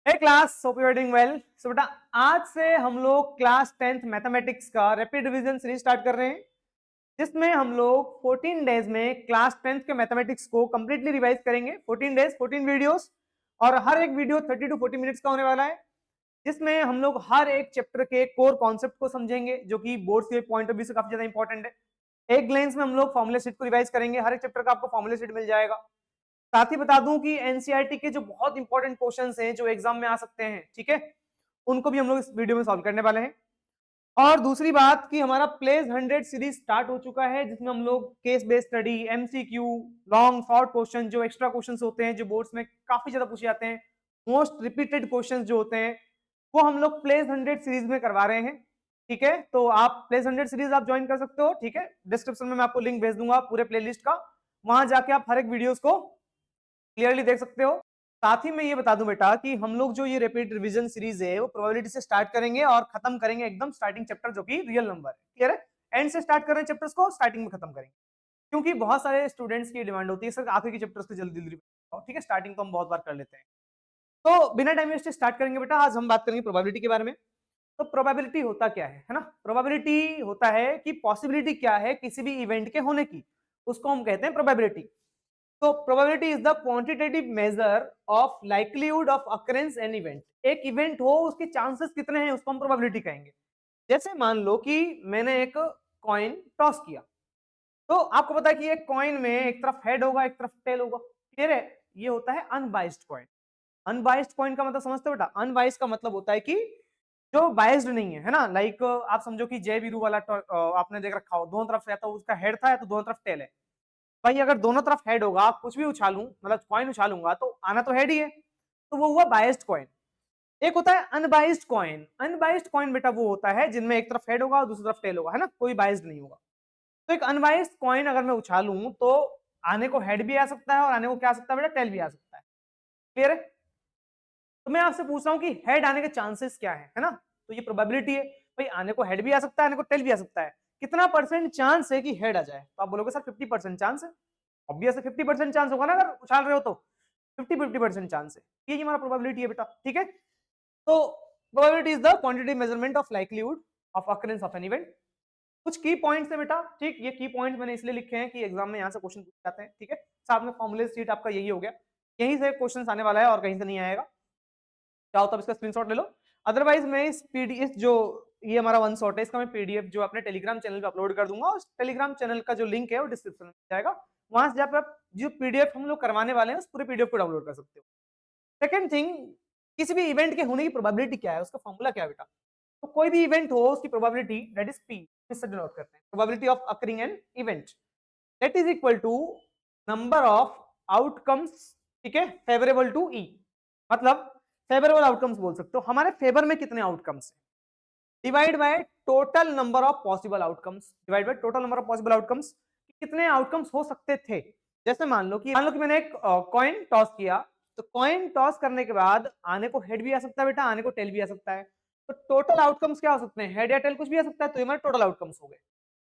Hey class, hope you are doing well. So बेटा, आज से हम लोग क्लास 10th मैथमेटिक्स का रैपिड रिवीजन सीरीज स्टार्ट कर रहे हैं, जिसमें हम लोग 14 डेज में क्लास 10th के मैथमेटिक्स को कंप्लीटली रिवाइज करेंगे। 14 डेज 14 वीडियोस, और हर एक वीडियो 30 टू 40 मिनट्स का होने वाला है, जिसमें हम लोग हर एक चैप्टर के कोर कॉन्सेप्ट को समझेंगे, जो कि बोर्ड के पॉइंट ऑफ व्यू से काफी ज्यादा इंपॉर्टेंट है। एक ग्लेंस में हम लोग फॉर्मूला शीट को रिवाइज करेंगे, हर एक चैप्टर का आपको फॉर्मूला शीट मिल जाएगा। साथ ही बता दूं कि एनसीईआरटी के जो बहुत इंपॉर्टेंट क्वेश्चंस हैं जो एग्जाम में आ सकते हैं, ठीक है, उनको भी हम लोग इस वीडियो में सॉल्व करने वाले हैं। और दूसरी बात कि हमारा प्लेस 100 सीरीज स्टार्ट हो चुका है, जिसमें हम लोग case based study, MCQ, long short question, जो एक्स्ट्रा क्वेश्चंस होते हैं, जो बोर्ड्स में काफी ज्यादा पूछे जाते हैं, मोस्ट रिपीटेड क्वेश्चंस जो होते हैं, वो हम लोग प्लेस 100 सीरीज में करवा रहे हैं। ठीक है, तो आप प्लेस 100 सीरीज आप ज्वाइन कर सकते हो। ठीक है, डिस्क्रिप्शन में मैं आपको लिंक भेज दूंगा पूरे प्लेलिस्ट का, वहां जाके आप हर एक वीडियोस को क्लियरली देख सकते हो। साथ ही मैं ये बता दूं बेटा कि हम लोग जो ये रैपिड रिवीजन सीरीज है वो प्रोबेबिलिटी से स्टार्ट करेंगे और खत्म करेंगे एकदम स्टार्टिंग चैप्टर, जो कि रियल नंबर है। क्लियर है? एंड से स्टार्ट कर रहे हैं चैप्टर्स को, स्टार्टिंग में खत्म करेंगे, क्योंकि बहुत सारे स्टूडेंट्स की डिमांड होती है सर आखिर के चैप्टर्स को जल्दी जल्दी। ठीक है, स्टार्टिंग तो हम बहुत बार कर लेते हैं, तो बिना टाइम वेस्ट स्टार्ट करेंगे बेटा। आज हम बात करेंगे प्रोबेबिलिटी के बारे में। तो प्रोबेबिलिटी होता क्या है ना? प्रोबेबिलिटी होता है कि पॉसिबिलिटी क्या है किसी भी इवेंट के होने की, उसको हम कहते हैं प्रोबेबिलिटी। तो probability is the quantitative measure of likelihood of occurrence an event. एक इवेंट हो उसके चांसेस कितने हैं, उसको हम प्रोबेबिलिटी कहेंगे। जैसे मान लो कि मैंने एक कॉइन टॉस किया, तो आपको पता है कि एक कॉइन में एक तरफ हेड होगा, एक तरफ टेल होगा। क्लियर है? ये होता है अनबाइस्ड कॉइन। अनबाइस्ड कॉइन का मतलब समझते हो बेटा? अनबाइस्ड का मतलब होता है कि जो बाइस्ड नहीं है ना। लाइक आप समझो कि जय वीरू वाला आपने देख रखा हो, दोनों तरफ या तो उसका हेड था या तो दोनों तरफ टेल है। भाई अगर दोनों तरफ हेड होगा, कुछ भी उछालूं, मतलब कॉइन उछालूंगा तो आना तो हेड ही है, तो वो हुआ बाइस्ड कॉइन। एक होता है अनबाइस्ड कॉइन। अनबाइस्ड कॉइन बेटा वो होता है जिनमें एक तरफ हेड होगा और दूसरी तरफ टेल होगा, है ना, कोई बाइस्ड नहीं होगा। तो एक अनबाइस्ड कॉइन अगर मैं उछालूं तो आने को हेड भी आ सकता है और आने को क्या आ सकता है बेटा? टेल भी आ सकता है। क्लियर है? तो मैं आपसे पूछ रहा हूं कि हेड आने के चांसेस क्या है ना? तो ये प्रोबेबिलिटी है। भाई आने को हेड भी आ सकता है, आने को टेल भी आ सकता है। कितना परसेंट चांस है कि हेड आ जाए? तो आप बोलोगे सर 50% चांस है। ऑब्वियस है 50% चांस होगा ना, अगर उछाल रहे हो तो 50-50% चांस है। ये हमारा प्रोबेबिलिटी है बेटा। ठीक है, तो probability is the quantity measurement of likelihood of occurrence of an event. कुछ की पॉइंट्स है बेटा। ठीक, ये की पॉइंट्स मैंने इसलिए लिखे हैं कि एग्जाम में यहाँ से क्वेश्चन पूछे जाते हैं। ठीक है, साथ में फॉर्मूले सीट आपका यही हो गया, यहीं से क्वेश्चन आने वाला है और कहीं से नहीं आएगा। चाहो तो इसका स्क्रीनशॉट ले लो, अदरवाइज मैं इस पीडीएफ जो ये हमारा वन शॉट है, इसका मैं पीडीएफ जो अपने टेलीग्राम चैनल पे अपलोड कर दूंगा। उस टेलीग्राम चैनल का जो लिंक है वो डिस्क्रिप्शन में जाएगा, वहां से जाकर आप जो पीडीएफ हम लोग करवाने वाले हैं उस पूरे पीडीएफ को डाउनलोड कर सकते हो। सेकंड थिंग, किसी भी इवेंट के होने की प्रोबेबिलिटी क्या है, उसका फॉर्मूला क्या है बेटा? तो कोई भी इवेंट हो उसकी प्रोबेबिलिटी दैट इज पी, इससे डिनोट करते हैं probability of occurring an event, that is equal to number of outcomes, ठीक है, फेवरेबल टू ई। मतलब फेवरेबल आउटकम्स बोल सकते हो, हमारे फेवर में कितने आउटकम्स है, divide by total number of possible outcomes, divide by total number of possible outcomes, कितने आउटकम्स हो सकते थे। जैसे मान लो कि मैंने एक कॉइन टॉस किया, तो कॉइन टॉस करने के बाद आने को हेड भी आ सकता है बेटा, आने को टेल भी आ सकता है। तो टोटल आउटकम्स क्या हो सकते हैं? हेड या टेल कुछ भी आ सकता है, तो ये हमारे टोटल आउटकम्स हो गए।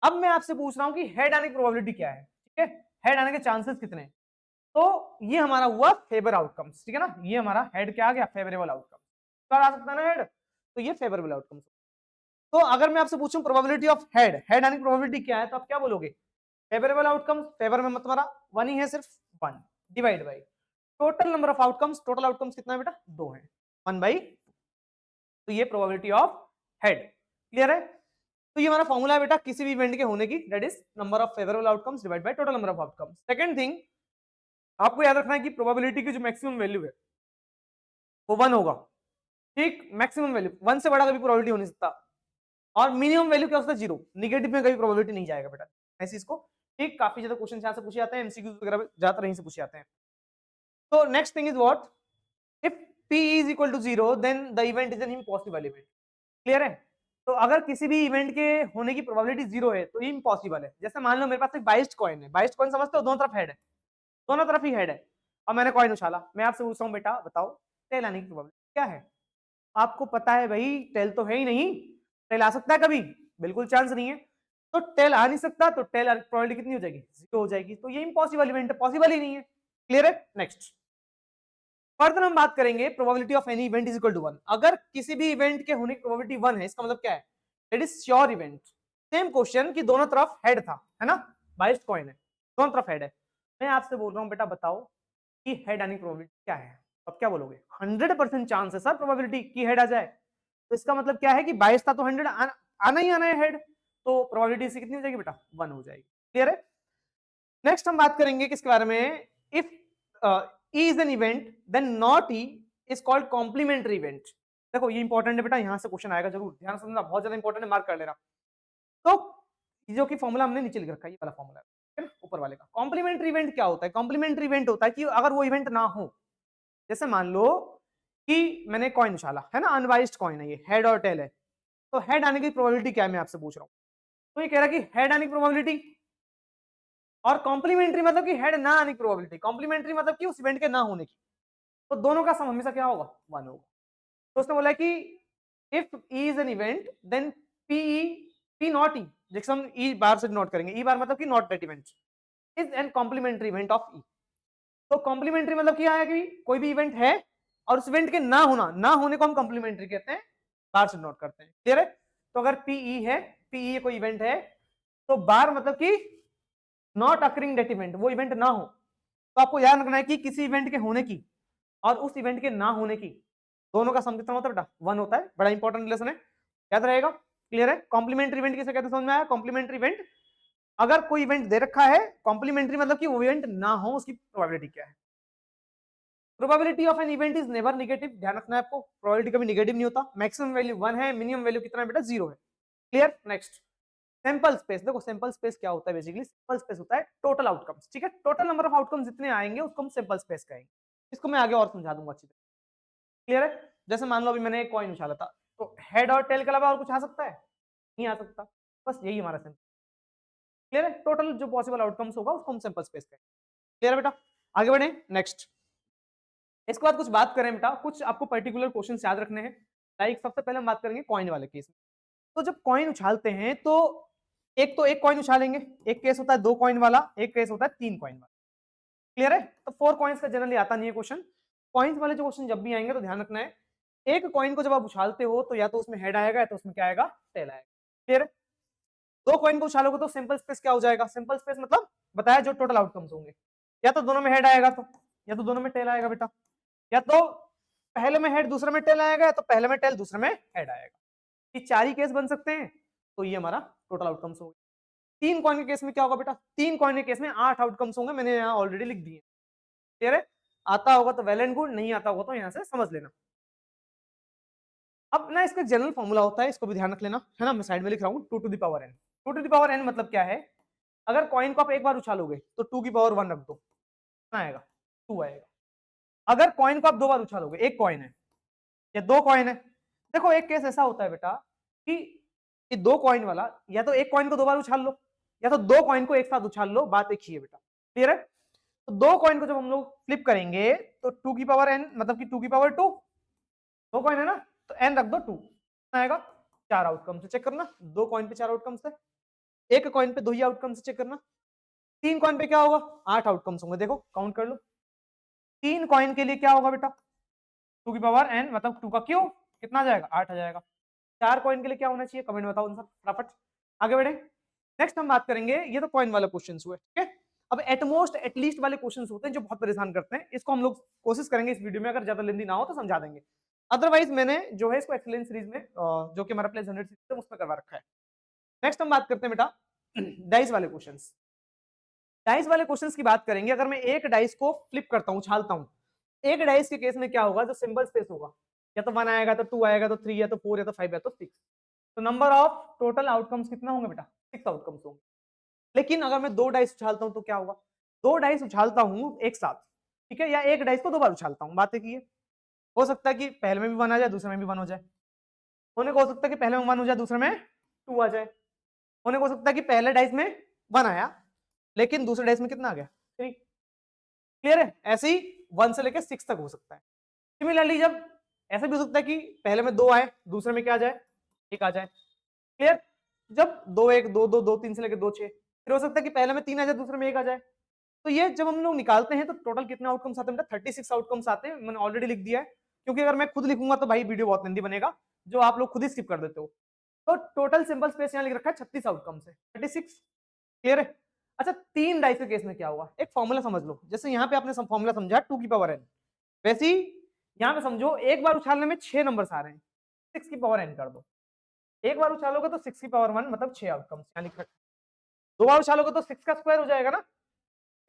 अब मैं आपसे पूछ रहा हूं कि हेड आने की प्रोबेबिलिटी क्या है, ठीक है, हेड आने के चांसेस कितने हैं। तो ये हमारा हुआ फेवर आउटकम्स, ठीक है ना, ये हमारा हेड क्या आ गया? Favourable outcome. तो आ सकता है ना हेड, तो ये फेवरेबल आउटकम्स। तो अगर मैं आपसे पूछूं प्रोबेबिलिटी ऑफ हेड, हेड आने की प्रोबेबिलिटी क्या है, तो आप क्या बोलोगे? फेवरेबल आउटकम्स, फेवर में मत मारा, वन ही है सिर्फ, one, divide by total number of outcomes. Total outcomes कितना है बेटा? दो है, वन बाई। तो ये प्रोबेबिलिटी ऑफ हेड। क्लियर है? तो ये हमारा फॉर्मूला है बेटा किसी भी इवेंट के होने की, that is number of favourable outcomes divide by total number of outcomes. Second thing, आपको याद रखना है कि प्रोबेबिलिटी की जो मैक्सिमम वैल्यू है वो वन होगा। ठीक, मैक्सिमम वैल्यू, वन से बड़ा कभी प्रोबेबिलिटी हो नहीं सकता। और मिनिमम वैल्यू क्या होता है? जीरो, निगेटिव में कभी प्रोबेबिलिटी नहीं जाएगा बेटा ऐसी इसको। ठीक, काफी ज्यादा क्वेश्चन यहाँ से पूछे जाते हैं, एमसीक्यू वगैरह ज्यादातर यहीं से पूछे जाते हैं। तो next thing is what, if p is equal to 0 then the event is an impossible event। Clear है? तो अगर किसी भी इवेंट के होने की प्रोबेबिलिटी जीरो है तो ये इम्पॉसिबल है। जैसे मान लो मेरे पास एक बाइस्ड कॉइन है, बाइस्ड कॉइन समझते हो? दोनों तरफ हेड है, दोनों तरफ ही हेड है, और मैंने कॉइन उछाला। मैं आपसे पूछ रहा हूँ बेटा बताओ टेल आने की प्रोबेबिलिटी क्या है? आपको पता है भाई टेल तो है ही नहीं, टेल आ सकता है कभी? बिल्कुल चांस नहीं है। तो टेल आ नहीं सकता, तो टेल प्रोबेबिलिटी कितनी हो जाएगी? जीरो हो जाएगी। तो ये इम्पॉसिबल इवेंट है, पॉसिबल ही नहीं है। क्लियर है? नेक्स्ट, फर्दर हम बात करेंगे probability of any event is equal to 1। अगर किसी भी इवेंट के होने की प्रोबेबिलिटी 1 है, इसका मतलब क्या है? It is sure event. Same question कि दोनों तरफ हेड था, है ना, बाइस्ड कॉइन है, दोनों तरफ हेड है। मैं आपसे बोल रहा हूं बेटा बताओ कि हेड आने की प्रोबेबिलिटी क्या है? अब क्या बोलोगे? 100% चांस है सर प्रोबेबिलिटी की हेड आ जाए। तो इसका मतलब क्या है कि 22 था तो 100 आना ही आना है हेड, तो प्रोबेबिलिटी से कितनी हो जाएगी बेटा? 1 हो जाएगी। क्लियर है? नेक्स्ट हम बात करेंगे किसके बारे में? If E is an event then not e is called complementary event. देखो ये इंपॉर्टेंट है बेटा, यहां से क्वेश्चन आएगा जरूर, ध्यान से सुनना, बहुत ज्यादा इंपॉर्टेंट है, मार्क कर लेना। तो जो कि फॉर्मूला हमने नीचे लिख रखा है, ये वाला फॉर्मूला है ना, ऊपर वाले का। कॉम्प्लीमेंट्री इवेंट क्या होता है? कॉम्प्लीमेंट्री इवेंट होता है कि अगर वो इवेंट ना हो, जैसे मान लो कि मैंने कॉइन उछाला, है ना, अनवाइज्ड कॉइन है ये, हेड और टेल है, तो हेड आने की प्रोबेबिलिटी क्या है मैं आपसे पूछ रहा हूँ। तो ये कह रहा है कि हेड आने की प्रोबेबिलिटी, और कॉम्प्लीमेंट्री मतलब कि हेड ना आने की प्रोबेबिलिटी, कॉम्प्लीमेंट्री मतलब कि उस इवेंट के ना होने की। तो दोनों का सम हमेशा क्या होगा? 1 होगा। तो उसने बोला कि if E is an event then P P not E, जैसे हम ई बार से नोट करेंगे, ई बार मतलब कि not that event is an complementary event of E. तो कॉम्प्लीमेंट्री मतलब क्या है कि कोई भी इवेंट है और उस इवेंट के ना होना, ना होने को हम कॉम्प्लीमेंट्री कहते हैं, बार से नोट करते हैं। क्लियर है? तो अगर पीई है, पीई कोई इवेंट है, तो बार मतलब कि नॉट अकरिंग दैट इवेंट, वो इवेंट ना हो। तो आपको याद रखना है कि किसी इवेंट के होने की और उस इवेंट के ना होने की, दोनों का सम कितना होता है बेटा? 1 होता है। बड़ा इंपॉर्टेंट रिलेशन है, याद रहेगा। क्लियर है? कॉम्प्लीमेंट्री इवेंट किसे कहते हैं समझ में आया? कॉम्प्लीमेंट्री इवेंट, अगर कोई इवेंट दे रखा है, कॉम्प्लीमेंट्री मतलब कि वो इवेंट ना हो, उसकी प्रोबेबिलिटी क्या है। Probability of an event is never negative, ध्यान रखना है आपको, प्रोबेबिलिटी कभी नेगेटिव नहीं होता। मैक्सिमम वैल्यू 1 है, मिनिमम वैल्यू कितना है बेटा? 0 है। क्लियर? Next, sample space. देखो सैंपल स्पेस क्या होता है? बेसिकली सैंपल स्पेस होता है टोटल आउटकम्स। ठीक है, टोटल नंबर ऑफ आउटकम्स जितने आएंगे उसको हम सैंपल स्पेस कहेंगे। इसको मैं आगे और समझा दूंगा अच्छी तरह। क्लियर है? जैसे मान लो अभी मैंने एक कॉइन उछाला था, तो हेड और टेल के अलावा और कुछ आ सकता है? नहीं आ सकता। बस यही हमारा सैंपल। क्लियर है? टोटल जो पॉसिबल आउटकम्स होगा उसको हम सैंपल स्पेस कहेंगे। क्लियर है बेटा? आगे बढ़े नेक्स्ट। इसके बाद कुछ बात करें बेटा, कुछ आपको पर्टिकुलर क्वेश्चन याद रखने हैं। लाइक सबसे पहले हम बात करेंगे कॉइन वाले केस में। तो जब कॉइन उछालते हैं तो एक कॉइन उछालेंगे, एक केस होता है 2 कॉइन वाला, एक केस होता है 3 कॉइन वाला। क्लियर है? तो 4 कॉइन्स का जनरली आता नहीं है क्वेश्चन। कॉइन्स वाले जो क्वेश्चन जब भी आएंगे तो ध्यान रखना है, एक कॉइन को जब आप उछालते हो तो या तो उसमें हेड आएगा या तो उसमें क्या आएगा? टेल आएगा। क्लियर है? 2 कॉइन को उछालोगे तो सिंपल स्पेस क्या हो जाएगा? सिंपल स्पेस मतलब बताया जो टोटल आउटकम्स होंगे, या तो दोनों में हेड आएगा तो, या तो दोनों में टेल आएगा बेटा, या तो पहले में हेड दूसरे में टेल आएगा, या तो पहले में टेल दूसरे में हेड आएगा। ये 4 ही केस बन सकते हैं। तो ये हमारा टोटल आउटकम्स हो गए। 3 कॉइन के केस में क्या होगा बेटा? 3 कॉइन के केस में 8 आउटकम्स होंगे, मैंने यहाँ ऑलरेडी लिख दिए। क्लियर है? आता होगा तो वेल एंड गुड, नहीं आता होगा तो यहाँ से समझ लेना। अब ना इसका जनरल फॉर्मूला होता है, इसको भी ध्यान रख लेना, है ना। मैं साइड में लिख रहा हूँ 2 to the power n। 2 to the power n मतलब क्या है? अगर कॉइन को आप एक बार उछालोगे तो 2 की पावर 1 रख दो, कितना आएगा? 2 आएगा। अगर कॉइन को आप 2 बार उछालोगे, एक कॉइन है या 2 कॉइन है, देखो एक केस ऐसा होता है बेटा कि 2 कॉइन वाला, या तो एक कॉइन को 2 बार उछाल लो, या तो 2 कॉइन को एक साथ उछाल लो, बात एक ही है बेटा। क्लियर है? तो 2 कॉइन को जब हम लोग फ्लिप करेंगे तो 2 की पावर n मतलब कि 2 की पावर 2, 2 कॉइन है ना, तो n रख दो 2, आएगा 4 आउटकम से चेक करना। 2 कॉइन पे 4 आउटकम्स है, एक कॉइन पे 2 ही आउटकम से चेक करना। 3 कॉइन पे क्या होगा? 8 आउटकम्स होंगे, देखो काउंट कर लो। 3 कॉइन के लिए क्या होगा बेटा? 2 की पावर n मतलब 2 का क्यूब, कितना आ जाएगा? 8 आ जाएगा। 4 कॉइन के लिए क्या होना चाहिए? कमेंट बताओ आंसर फटाफट, आगे बढ़े। नेक्स्ट हम बात करेंगे, ये तो कॉइन वाला क्वेश्चन हुए, ठीक है। अब एटमोस्ट एटलीस्ट वाले क्वेश्चंस होते हैं जो बहुत परेशान करते हैं, इसको हम लोग कोशिश करेंगे इस वीडियो में, अगर ज्यादा लेंदी ना हो तो समझा देंगे। अदरवाइज मैंने जो है इसको एक्सीलेंस सीरीज में जो कि हमारा प्लेस 100 सीरीज है उसमें करवा रखा है। नेक्स्ट हम बात करते हैं बेटा डाइस वाले क्वेश्चंस। डाइस वाले क्वेश्चंस की बात करेंगे, अगर मैं एक डाइस को फ्लिप करता हूं, उछालता हूं, एक डाइस के केस में क्या होगा? जो सिंबल स्पेस होगा, या तो 1 आएगा तो 2 आएगा तो 3 या तो 4 या तो 5 या तो 6। तो नंबर ऑफ टोटल आउटकम्स कितना होंगे बेटा? 6 आउटकम्स होंगे। लेकिन अगर मैं 2 डाइस उछालता हूं तो क्या होगा? 2 डाइस उछालता हूं एक साथ, ठीक है, या एक डाइस को 2 बार उछालता हूं, बात एक ही है। हो सकता है कि पहले में भी 1 आ जाए, दूसरे में भी 1 हो जाए। होने को हो सकता है कि पहले में 1 हो जाए, दूसरे में 2 आ जाए। होने को हो सकता है कि पहले डाइस में 1 आया लेकिन दूसरे डाइस में कितना आ गया? 3। क्लियर है? ऐसे ही 1 से लेकर 6 तक हो सकता है। सिमिलरली जब ऐसा भी हो सकता है कि पहले में 2 आए, दूसरे में क्या आ जाए? 1 आ जाए। क्लियर? जब 2 1 2 2 2 3 से लेकर 2 6, फिर हो सकता है कि पहले में 3 आ जाए, दूसरे में 1 आ जाए। तो ये जब हम लोग निकालते हैं तो टोटल कितने आउटकम्स आते हैं बेटा? 36 आउटकम्स आते हैं। मैंने ऑलरेडी लिख दिया है, क्योंकि अगर मैं खुद लिखूंगा तो भाई वीडियो बहुत लेंदी बनेगा, जो आप लोग खुद ही स्किप कर देते हो। तो टोटल सिंपल स्पेस यहाँ लिख रखा है 36 आउटकम्स है, 36। क्लियर है? अच्छा, 3 डाइस के केस में क्या होगा? एक फॉर्मूला समझ लो, जैसे यहाँ पे आपने फॉर्मूला समझा 2 की पावर n, वैसे ही यहाँ पे समझो एक बार उछालने में 6 नंबर्स आ रहे हैं, 6 की पावर n कर दो। एक बार उछालोगे तो 6 की पावर 1 मतलब 6 आउटकम्स यहाँ लिख रखा है। 2 बार उछालोगे तो 6 का स्क्वायर हो जाएगा ना,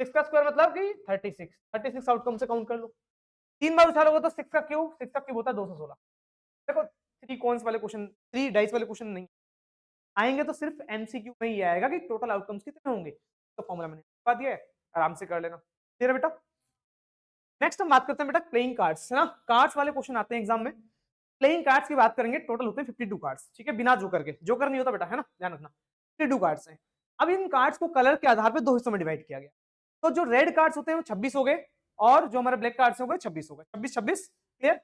6 का स्क्वायर मतलब कि 36 आउटकम से काउंट कर लो। 3 बार उछालोगे तो 6 का क्यूब होता है 216। देखो 3 कॉइंस वाले क्वेश्चन, 3 डाइस वाले क्वेश्चन नहीं आएंगे, तो सिर्फ एमसीक्यू में ही आएगा कि टोटल आउटकम्स कितने होंगे। तो फॉर्मूला मैंने बता दिया है, आराम से कर लेना। क्लियर है बेटा? नेक्स्ट हम बात करते हैं बेटा प्लेइंग कार्ड्स, है ना। कार्ड्स वाले क्वेश्चन आते हैं एग्जाम में। प्लेइंग कार्ड्स की बात करेंगे, टोटल होते हैं 52 कार्ड्स, ठीक है, बिना जोकर के। जोकर नहीं होता बेटा, है ना, ध्यान रखना। 52 कार्ड्स हैं। अब इन कार्ड्स को कलर के आधार पर 2 हिस्सों में डिवाइड किया गया। तो जो रेड कार्ड्स होते हैं वो 26 हो गए, और जो हमारे ब्लैक कार्ड्स हो गए 26 हो गए, 26 26। क्लियर?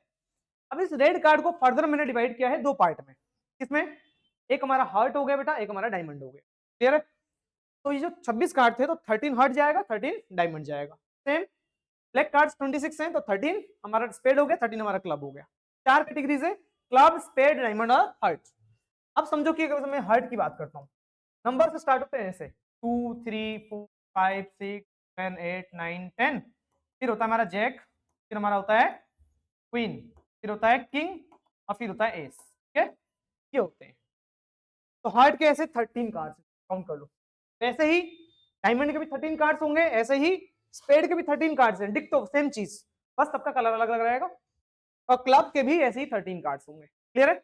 अब इस रेड कार्ड को फर्दर मैंने डिवाइड किया है 2 पार्ट में। किसमें? एक हमारा हार्ट हो गया बेटा, एक हमारा डायमंड हो गया। क्लियर है? तो ये जो 26 कार्ड थे तो 13 हार्ट जाएगा, 13 डायमंड जाएगा। सेम ब्लैक कार्ड्स 26 हैं तो 13 हमारा स्पेड हो गया, 13 हमारा क्लब हो गया। 4 कैटेगरीज है, क्लब, स्पेड, डायमंड और हार्ट। अब समझो कि अगर मैं हार्ट की बात करता हूँ, नंबर से स्टार्ट होते हैं ऐसे 2 3 4 5 6 7 8 9 10। फिर होता है हमारा जैक, फिर हमारा होता है क्वीन, फिर होता है किंग, और फिर होता है एस। ठीक है, ये होते हैं। तो हार्ट के ऐसे 13 कार्ड्स काउंट कर लो। ऐसे ही डायमंड के भी 13 कार्ड्स होंगे, ऐसे ही स्पेड के भी 13 कार्ड्स हैं, डिक्टो सेम चीज, बस सबका कलर अलग अलग रहेगा। और क्लब के भी ऐसे ही 13 कार्ड्स होंगे। क्लियर है?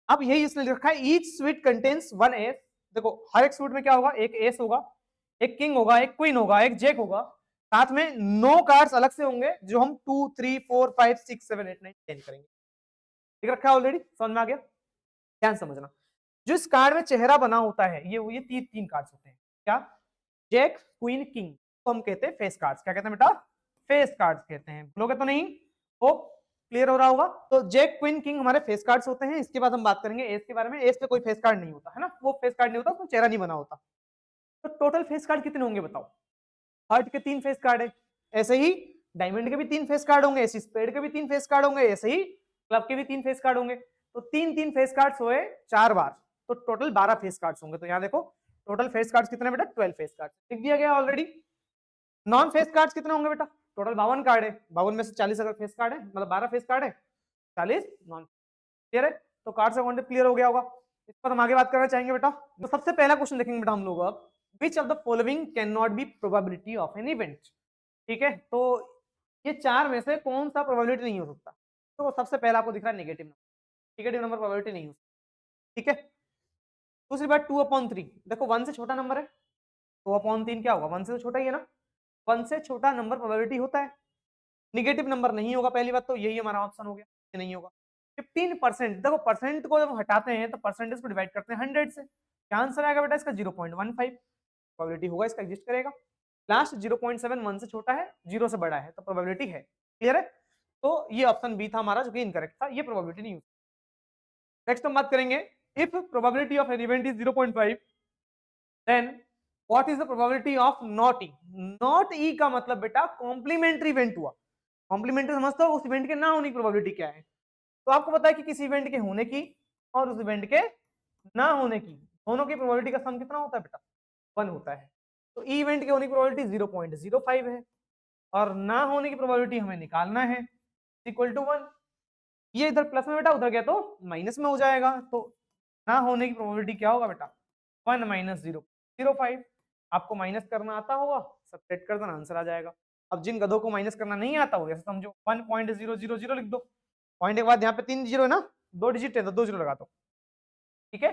अब यही इसने लिखा है ईच स्वीट कंटेन्स 1 एस। देखो हर एक स्वीट में क्या होगा? एक एस होगा, एक किंग होगा, एक क्वीन होगा, एक जैक होगा, साथ में 9 कार्ड्स अलग से होंगे जो हम 2 3 4 5 6 7 8 9 10 करेंगे। लिख रखा है ऑलरेडी, समझ में आ गया? ध्यान समझना, जो इस कार्ड में चेहरा बना होता है ये तीन कार्ड्स होते हैं। क्या? जैक, क्वीन, किंग, तो हम कहते हैं फेस कार्ड्स। क्या कहते हैं बेटा? फेस कार्ड्स कहते हैं। भूलोगे तो नहीं? होप क्लियर हो रहा होगा। तो जैक, क्वीन, किंग हमारे फेस कार्ड्स होते हैं। इसके बाद हम बात करेंगे एस के बारे में। एस पे कोई फेस कार्ड नहीं होता है ना, वो फेस कार्ड नहीं होता, उसमें चेहरा नहीं बना होता। तो टोटल फेस कार्ड कितने होंगे बताओ? हार्ट के 3 फेस कार्ड है, ऐसे ही डायमंड के भी 3 फेस कार्ड होंगे, ऐसे स्पेड के भी 3 फेस कार्ड होंगे, ऐसे ही क्लब के भी 3 फेस कार्ड होंगे। तो 3 फेस कार्ड्स हुए 4 बार, तो टोटल 12 फेस कार्ड्स होंगे। तो यहाँ देखो टोटल फेस कार्ड्स कितने बेटा? 12 फेस कार्ड लिख दिया गया ऑलरेडी। नॉन फेस कार्ड्स कितने होंगे बेटा? टोटल 52 कार्ड है, 52 में से 40 अगर फेस कार्ड है, मतलब 12 फेस कार्ड है, 40 नॉन। क्लियर है? तो कार्ड का कॉन्सेप्ट क्लियर हो गया होगा। इस पर हम आगे बात करना चाहेंगे बेटा। तो सबसे पहला क्वेश्चन देखेंगे बेटा हम लोग अब, which of the following can not be probability of an event. ठीक है, तो ये 4 में से कौन सा प्रोबेबिलिटी नहीं हो सकता? तो सबसे पहला आपको दिख रहा है negative number. Negative number probability नहीं हो सकती। ठीक है, दूसरी बात 2/3। देखो 1 से छोटा नंबर है, 2/3 क्या होगा? 1 से तो छोटा ही है ना, 1 से छोटा नंबर प्रोबेबिलिटी होता है। नेगेटिव नंबर नहीं होगा, पहली बात तो यही हमारा ऑप्शन हो गया, ये नहीं होगा। 15%, देखो परसेंट को जब हम हटाते हैं तो परसेंटेज को डिवाइड करते हैं 100 से, क्या आंसर आएगा बेटा इसका? 0.15 प्रोबेबिलिटी होगा, इसका एग्जिस्ट करेगा। लास्ट 0.7 1 से छोटा है, 0 से बड़ा है, तो प्रोबेबिलिटी है। क्लियर है? तो ये ऑप्शन बी था हमारा, जो कि इनकरेक्ट था, ये प्रोबेबिलिटी नहीं होती। नेक्स्ट हम बात करेंगे, if probability of an event is 0.5 then what is the probability of not E. Not E का मतलब बेटा कॉम्प्लीमेंट्री इवेंट हुआ। कॉम्प्लीमेंट्री समझते हो? उस इवेंट के ना होने की प्रोबेबिलिटी क्या है? तो आपको पता है कि किसी इवेंट के होने की और उस इवेंट के ना होने की, दोनों की प्रोबेबिलिटी का सम कितना होता है बेटा? 1 होता है। तो ई इवेंट के होने की प्रोबेबिलिटी 0.05 है, और ना होने की प्रोबेबिलिटी हमें निकालना है, इक्वल टू 1। ये इधर प्लस में बेटा, उधर गया तो माइनस में हो जाएगा। तो ना होने की प्रोबेबिलिटी क्या होगा बेटा? 1 - 0.05। आपको माइनस करना आता होगा, सब्ट्रैक्ट कर देना, आंसर आ जाएगा। अब जिन गधों को माइनस करना नहीं आता हो, जैसे समझो 1.000 लिख दो, पॉइंट के बाद यहाँ पे 3 जीरो है ना, 2 डिजिट है तो 2 जीरो लगा दो। ठीक है,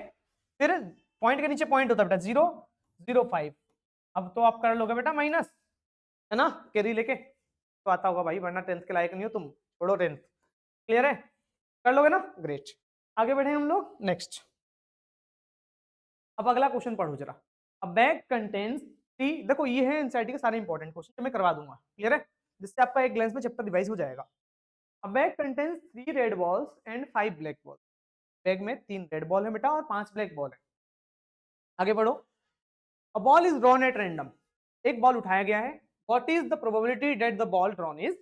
फिर पॉइंट के नीचे पॉइंट होता है बेटा 0.05। अब तो आप कर लोगे बेटा माइनस, है ना, कैरी लेके तो आता होगा भाई, वरना 10th के लायक नहीं हो तुम, छोड़ो 10th। क्लियर है? कर लोगे ना, ग्रेट। आगे बढ़े हम लोग नेक्स्ट। अब अगला क्वेश्चन पढ़ो जरा। अ बैग कंटेन्स 3, देखो ये है एनसीईआरटी के सारे इंपॉर्टेंट क्वेश्चन जो मैं करवा दूंगा। क्लियर है? जिससे आपका एक ग्लेंस में चैप्टर रिवाइज हो जाएगा। अ bag contains 3 red balls and 5 black balls. Bag में 3 रेड बॉल है बेटा और 5 ब्लैक बॉल है। आगे बढ़ो। A ball is drawn at random. एक बॉल उठाया गया है, what is the probability that the ball drawn is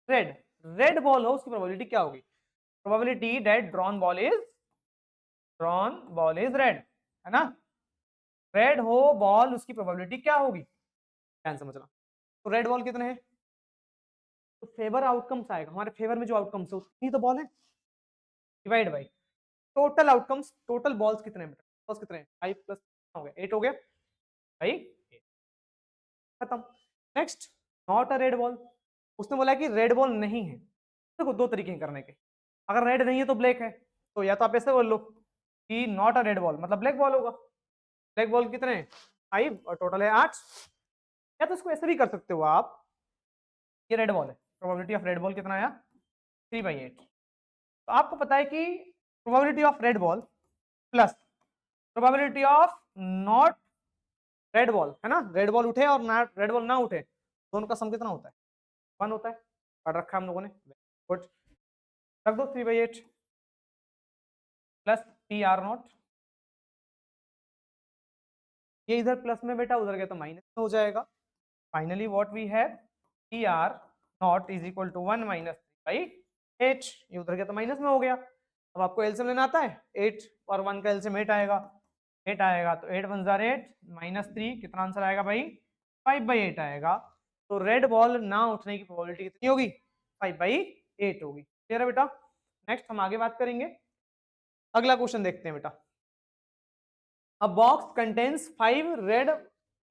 red? Red ball हो उसकी प्रोबेबिलिटी क्या होगी? Probability that drawn ball is red, है ना? रेड हो बॉल, उसकी प्रोबेबिलिटी क्या होगी? ध्यान समझना। तो रेड बॉल कितने हैं? तो फेवर आउटकम्स आएगा, हमारे फेवर में जो आउटकम्स है उतनी तो बॉल है, divide by total outcomes. Total balls कितने हैं? बॉल्स कितने हैं? 5 प्लस हो गया 8 हो गया भाई, 8 खत्म। Next, not a red ball. उसने बोला कि रेड बॉल नहीं है। देखो दो तरीके हैं करने के। अगर रेड नहीं है तो ब्लैक है, तो या तो आप ऐसे बोल लो कि नॉट अ रेड बॉल मतलब ब्लैक बॉल होगा। ब्लैक बॉल कितने हैं? 5 और टोटल है 8। या तो इसको ऐसे भी कर सकते हो आप, ये रेड बॉल है, प्रोबेबिलिटी ऑफ रेड बॉल कितना आया? 3/8। तो आपको पता है कि probability of red ball plus probability of not red ball, है ना? रेड बॉल उठे और ना रेड बॉल ना उठे, दोनों का सम कितना होता है? 1 होता है। पढ़ रखा है हम लोगों ने, गुड। रख दो 3/8 प्लस PR0। ये इधर प्लस में बेटा, उधर गया तो माइनस में हो जाएगा। Finally what we have, PR0 is equal to 1 minus 3/8। ये उधर गया तो माइनस में हो गया। अब आपको एलसीएम लेना आता है, 8 और 1 का एलसीएम 8 आएगा। 8 आएगा तो 8 1 8 माइनस 3, कितना आंसर आएगा भाई? 5/8 आएगा। तो रेड बॉल ना उठने की प्रोबेबिलिटी कितनी होगी? 5/8 होगी। क्लियर है बेटा? नेक्स्ट हम आगे बात करेंगे। अगला क्वेश्चन देखते हैं बेटा। अ बॉक्स कंटेन्स 5 रेड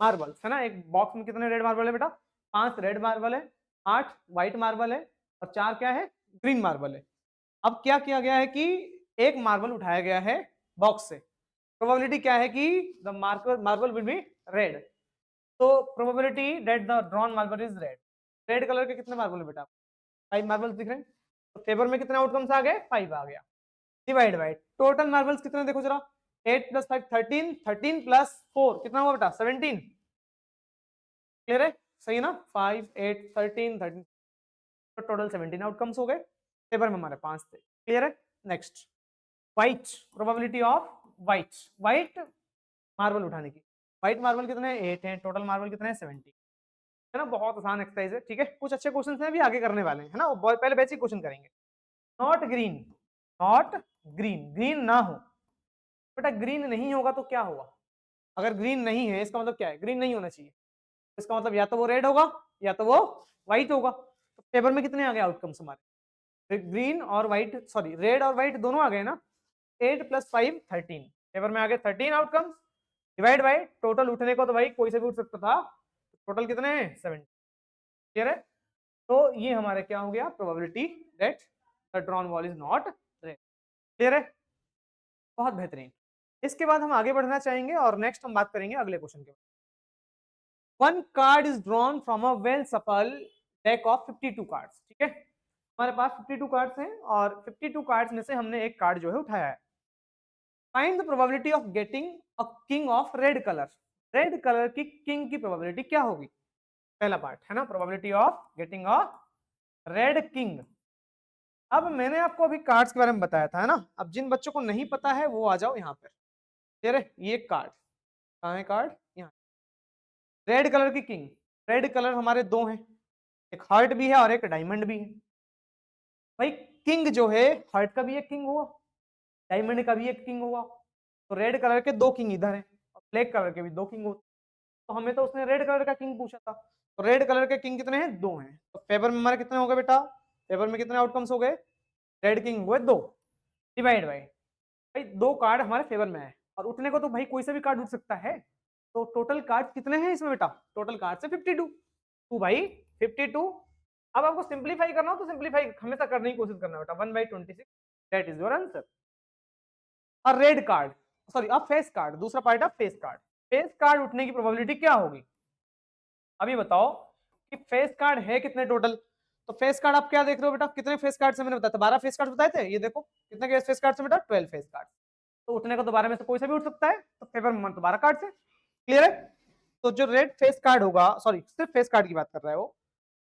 मार्बल्स, है ना? एक बॉक्स में कितने रेड मार्बल है बेटा? 5 रेड मार्बल है, 8 व्हाइट मार्बल है और 4 क्या है? ग्रीन मार्बल है। अब क्या किया गया है कि एक मार्बल उठाया गया है बॉक्स से। प्रोबेबिलिटी क्या है कि the marble will be red. तो probability that the drawn marble is red. Red colour के कितने मार्बल है बेटा? 5 मार्बल्स दिख रहे हैं। तो फेवर में कितने आउटकम्स आ गए? 5 आ गया। डिवाइड बाय टोटल मार्बल्स कितने देखो जरा। 8 प्लस 5 13, 13 प्लस 4 कितना हुआ बेटा? 17। क्लियर है? सही है ना? 5 8 13 13, तो टोटल 17 आउटकम्स हो गए। पेपर में हमारे 5 थे। क्लियर है? Next, white, probability of white marble उठाने की। व्हाइट मार्बल कितने? 8 हैं। टोटल मार्बल कितने हैं? 70, है ना? बहुत आसान एक्सरसाइज है, ठीक है? कुछ अच्छे क्वेश्चन हैं भी आगे करने वाले हैं, है ना? पहले बेसिक क्वेश्चन करेंगे। Not green, not green, green ना हो बेटा। ग्रीन नहीं होगा तो क्या होगा? अगर ग्रीन नहीं है इसका मतलब क्या है? ग्रीन नहीं होना चाहिए। इसका मतलब या तो वो रेड होगा या तो वो व्हाइट होगा। तो पेपर में कितने आ गए आउटकम्स हमारे? ग्रीन और व्हाइट, सॉरी रेड और व्हाइट दोनों आ गए ना। 8 प्लस 5 13, पेपर में आ गए 13 आउटकम्स। डिवाइड बाय टोटल उठने को तो भाई कोई से भी उठ सकता था। टोटल कितने हैं? 70। क्लियर है? तो ये हमारे क्या हो गया? Probability that the drawn ball is not red. Clear है? बहुत बेहतरीन। इसके बाद हम आगे बढ़ना चाहेंगे और नेक्स्ट हम बात करेंगे अगले क्वेश्चन के बाद। One card is drawn from a well सफल डेक ऑफ 52 कार्ड्स। ठीक है, हमारे पास 52 कार्ड्स हैं और 52 कार्ड्स में से हमने एक कार्ड जो है उठाया है। Find the probability of getting a king of red colour. Red colour की किंग की प्रोबेबिलिटी क्या होगी? पहला पार्ट है ना, probability of getting a red king. अब मैंने आपको अभी कार्ड्स के बारे में बताया था, है ना? अब जिन बच्चों को नहीं पता है वो आ जाओ यहाँ पर। ठीक है, ये कार्ड कहाँ है? कार्ड यहाँ। रेड कलर की किंग, रेड कलर हमारे दो हैं, एक हार्ट भी है और एक डायमंड भी है। भाई किंग जो है, हार्ट का भी एक किंग हुआ, डायमंड का भी एक किंग हुआ। तो रेड कलर के दो किंग इधर हैं और ब्लैक कलर के भी दो किंग होते। तो हमें तो उसने रेड कलर का किंग पूछा था। तो रेड कलर के किंग कितने हैं? दो हैं। तो फेवर में हमारे कितने हो गए बेटा? फेवर में कितने आउटकम्स हो गए? रेड किंग हुए दो। डिवाइड बाई भाई दो कार्ड हमारे फेवर में है और उठने को तो भाई कोई से भी कार्ड उठ सकता है। तो टोटल कार्ड कितने हैं इसमें बेटा? टोटल कार्ड से 52। टू भाई 52। अब आपको सिंपलीफाई करना हो तो सिंपलीफाई हमेशा करने की कोशिश करना बेटा। 1/26 दैट इज योर आंसर। और रेड कार्ड, सॉरी अब फेस कार्ड, दूसरा पार्ट है फेस कार्ड। फेस कार्ड उठने की प्रोबेबिलिटी क्या होगी? अभी बताओ कि फेस कार्ड है कितने टोटल। तो फेस कार्ड आप क्या देख रहे हो बेटा? कितने फेस कार्ड से मैंने बताया था? 12 फेस कार्ड बताए थे। ये देखो कितने फेस कार्ड से बेटा? 12 फेस कार्ड। तो उठने को दोबारा में से कोई से भी उठ सकता है। तो पेपर में दोबारा कार्ड से। क्लियर है? तो जो रेड फेस कार्ड होगा, सॉरी सिर्फ फेस कार्ड की बात कर रहा है वो,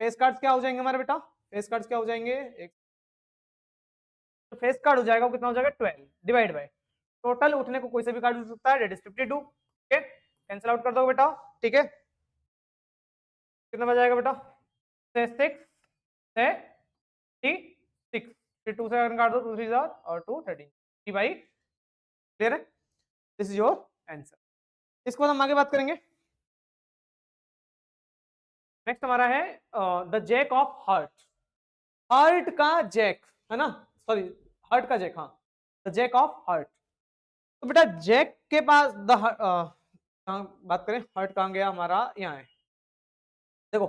फेस कार्ड्स क्या हो जाएंगे हमारे बेटा? फेस कार्ड्स क्या हो जाएंगे? एक तो फेस कार्ड हो जाएगा, वो कितना हो जाएगा? 12 डिवाइड बाय टोटल उठने को कोई से भी कार्ड उठ सकता है, दैट इज 52। ठीक है, कैंसिल आउट कर दो बेटा। ठीक है, कितना बजाएगा बेटा, से 6 से 36, फिर 2 से अगर काट दो 2 3 और 2 13 भाई, क्लियर है? This is your answer. इसको हम आगे बात करेंगे। नेक्स्ट हमारा है the jack of heart. Heart का जैक है ना, सॉरी हार्ट का जैक, हाँ द जैक ऑफ हार्ट। तो बेटा जैक के पास बात करें, हार्ट कहाँ गया हमारा, यहाँ है। देखो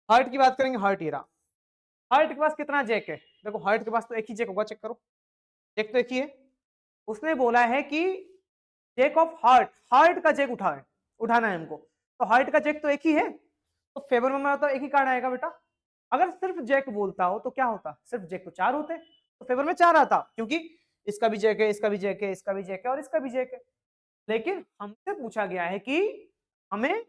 हार्ट की बात करेंगे, हार्ट ये रहा। हार्ट के पास कितना जैक है, देखो हार्ट के पास तो एक ही जैक होगा, चेक करो जैक तो एक ही है। उसने बोला है कि जैक ऑफ हार्ट, हार्ट का जैक उठाना है हमको, तो हार्ट का जैक तो एक ही है, तो फेवर में हमारा तो एक ही कार्ड आएगा बेटा। अगर सिर्फ जैक बोलता हो तो क्या होता, सिर्फ जैक तो 4 होते, तो फेवर में 4 आता, क्योंकि इसका भी जैक है, इसका भी जैक है, इसका भी जैक है और इसका भी जैक है। लेकिन हमसे पूछा गया है कि हमें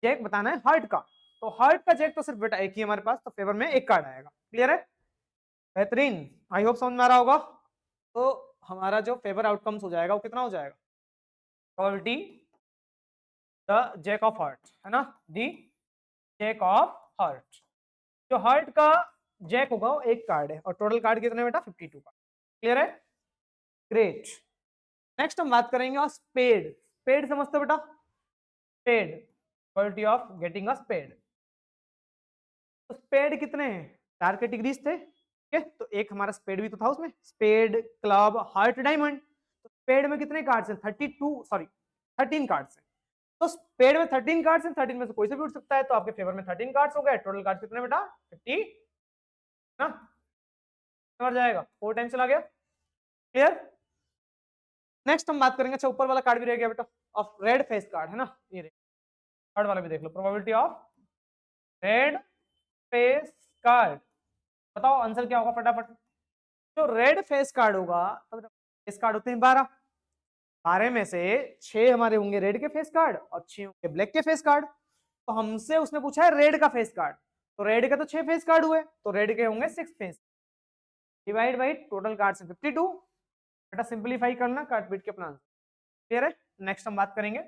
जैक बताना है हार्ट का, तो हार्ट का जैक तो सिर्फ बेटा एक ही हमारे पास, तो फेवर में एक कार्ड आएगा। क्लियर है? बेहतरीन, आई होप समझ में आ रहा होगा। तो हमारा जो फेवर आउटकम्स हो जाएगा वो कितना हो जाएगा, probability the jack of heart है ना, दी जैक ऑफ हार्ट। जो हार्ट का जैक होगा वो एक कार्ड है, और टोटल कार्ड कितने बेटा 52 कार्ड। क्लियर है? ग्रेट। नेक्स्ट हम बात करेंगे स्पेड। स्पेड समझते हो बेटा, spade, probability of getting a spade. तो स्पेड कितने हैं, 4 कैटेगरीज थे, ठीक है, तो एक हमारा स्पेड भी तो था उसमें, स्पेड, क्लब, हार्ट, डायमंड। तो स्पेड में कितने कार्ड्स हैं, 32, सॉरी 13 कार्ड्स हैं। तो स्पेड में 13 कार्ड्स हैं, 13 में से कोई से भी उठ सकता है, तो आपके फेवर में 13 कार्ड्स हो गए। टोटल कार्ड कितने बेटा 50 ना, समझ जाएगा, 4 टाइम चला गया। क्लियर? नेक्स्ट हम बात करेंगे, अच्छा ऊपर वाला कार्ड भी रह गया बेटा, ऑफ रेड फेस कार्ड है ना, ये कार्ड वाला भी देख लो, probability of red face card. बताओ आंसर क्या होगा फटाफट। जो रेड फेस कार्ड होगा, तो फेस कार्ड होते हैं 12, 12 में से 6 हमारे होंगे रेड के फेस कार्ड और 6 होंगे ब्लैक के फेस कार्ड। तो हमसे उसने पूछा है रेड का फेस कार्ड, तो रेड के तो 6 फेस कार्ड हुए, तो रेड के होंगे 6 face, divide by total card से 52। बेटा सिंपलीफाई करना, काट पीट के अपना। क्लियर है? नेक्स्ट हम बात करेंगे